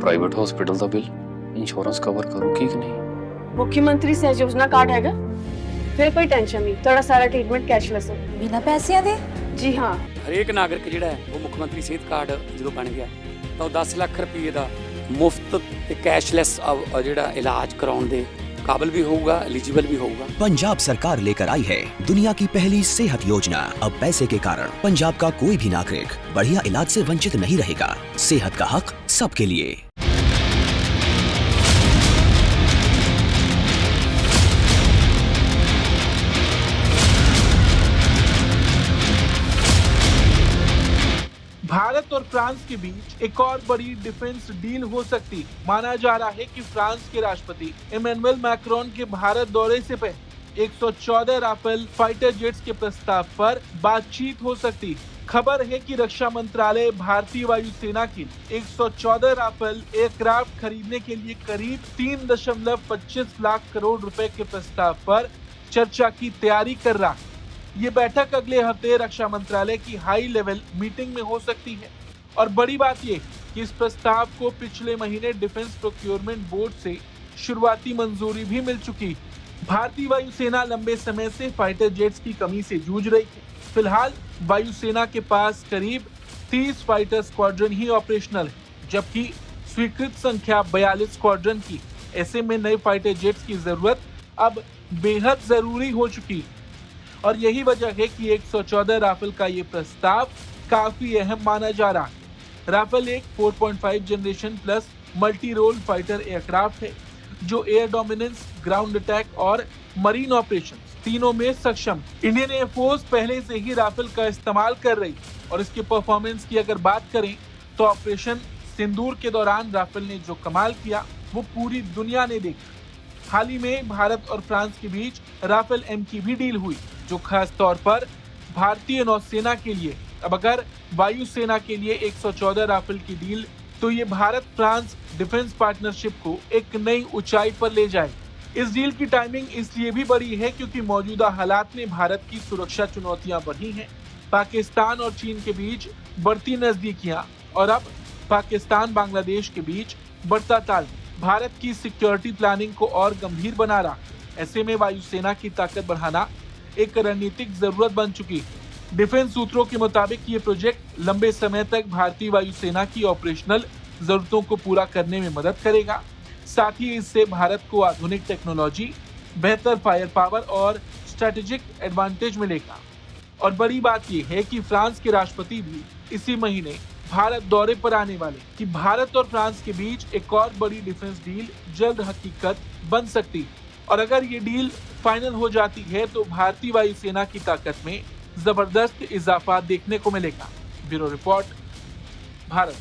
Private hospital का bill insurance cover करूगी कि नहीं? मुख्यमंत्री सहज योजना कार्ड हैगा, फिर कोई टेंशन नहीं, थोड़ा सारा ट्रीटमेंट कैशलेस है। बिना पैसिਆਂ ਦੇ? जी हाँ, ਹਰੇਕ ਨਾਗਰਿਕ ਜਿਹੜਾ ਹੈ ਉਹ ਮੁੱਖ ਮੰਤਰੀ ਸਿਹਤ ਕਾਰਡ ਜਦੋਂ ਬਣ ਗਿਆ ਤਾਂ ਉਹ 10 ਲੱਖ ਰੁਪਏ ਦਾ ਮੁਫਤ ਤੇ ਕੈਸ਼ਲੈਸ ਜਿਹੜਾ ਇਲਾਜ ਕਰਾਉਣ ਦੇ काबिल भी होगा, एलिजिबल भी होगा। पंजाब सरकार लेकर आई है दुनिया की पहली सेहत योजना। अब पैसे के कारण पंजाब का कोई भी नागरिक बढ़िया इलाज से वंचित नहीं रहेगा। सेहत का हक सबके लिए। भारत और फ्रांस के बीच एक और बड़ी डिफेंस डील हो सकती। माना जा रहा है कि फ्रांस के राष्ट्रपति इमैनुअल मैक्रोन के भारत दौरे से पहले 114 राफेल फाइटर जेट्स के प्रस्ताव पर बातचीत हो सकती। खबर है कि रक्षा मंत्रालय भारतीय वायुसेना की 114 राफेल एयरक्राफ्ट खरीदने के लिए करीब 3.25 लाख करोड़ रुपए के प्रस्ताव पर चर्चा की तैयारी कर रहा है। ये बैठक अगले हफ्ते रक्षा मंत्रालय की हाई लेवल मीटिंग में हो सकती है। और बड़ी बात ये कि इस प्रस्ताव को पिछले महीने डिफेंस प्रोक्योरमेंट बोर्ड से शुरुआती मंजूरी भी मिल चुकी। भारतीय वायुसेना लंबे समय से फाइटर जेट्स की कमी से जूझ रही है। फिलहाल वायुसेना के पास करीब 30 फाइटर स्क्वाड्रन ही ऑपरेशनल है, जबकि स्वीकृत संख्या 42 स्क्वाड्रन की। ऐसे में नए फाइटर जेट्स की जरूरत अब बेहद जरूरी हो चुकी। और यही वजह है कि 114 राफेल का ये प्रस्ताव काफी अहम माना जा रहा है। राफेल एक 4.5 generation plus multi role fighter aircraft है जो एयर डोमिनेंस, ग्राउंड अटैक और मरीन ऑपरेशंस तीनों में सक्षम। इंडियन एयरफोर्स पहले से ही राफेल का इस्तेमाल कर रही और इसके परफॉर्मेंस की अगर बात करें तो ऑपरेशन सिंदूर के दौरान राफेल ने जो कमाल किया वो पूरी दुनिया ने देखा। हाल ही में भारत और फ्रांस के बीच राफेल एम की भी डील हुई जो खास तौर पर भारतीय नौसेना के लिए। अब अगर वायुसेना के लिए 114 राफेल की डील तो ये भारत फ्रांस डिफेंस पार्टनरशिप को एक नई ऊंचाई पर ले जाए। इस डील की टाइमिंग इसलिए भी बड़ी है क्योंकि मौजूदा हालात में भारत की सुरक्षा चुनौतियां बढ़ी हैं। पाकिस्तान और चीन के बीच बढ़ती नजदीकियां और अब पाकिस्तान बांग्लादेश के बीच बढ़ता तालमेल भारत की सिक्योरिटी प्लानिंग को और गंभीर बना रहा। ऐसे में वायुसेना की ताकत बढ़ाना एक रणनीतिक जरूरत बन चुकी है। डिफेंस सूत्रों के मुताबिक ये प्रोजेक्ट लंबे समय तक भारतीय वायुसेना की ऑपरेशनल जरूरतों को पूरा करने में मदद करेगा। साथ ही इससे भारत को आधुनिक टेक्नोलॉजी, बेहतर फायर पावर और स्ट्रेटेजिक एडवांटेज मिलेगा। और बड़ी बात यह है कि फ्रांस के राष्ट्रपति भी इसी महीने भारत दौरे पर आने वाले कि भारत और फ्रांस के बीच एक और बड़ी डिफेंस डील जल्द हकीकत बन सकती है। और अगर ये डील फाइनल हो जाती है तो भारतीय वायुसेना की ताकत में जबरदस्त इजाफा देखने को मिलेगा। Bureau report, Bharat.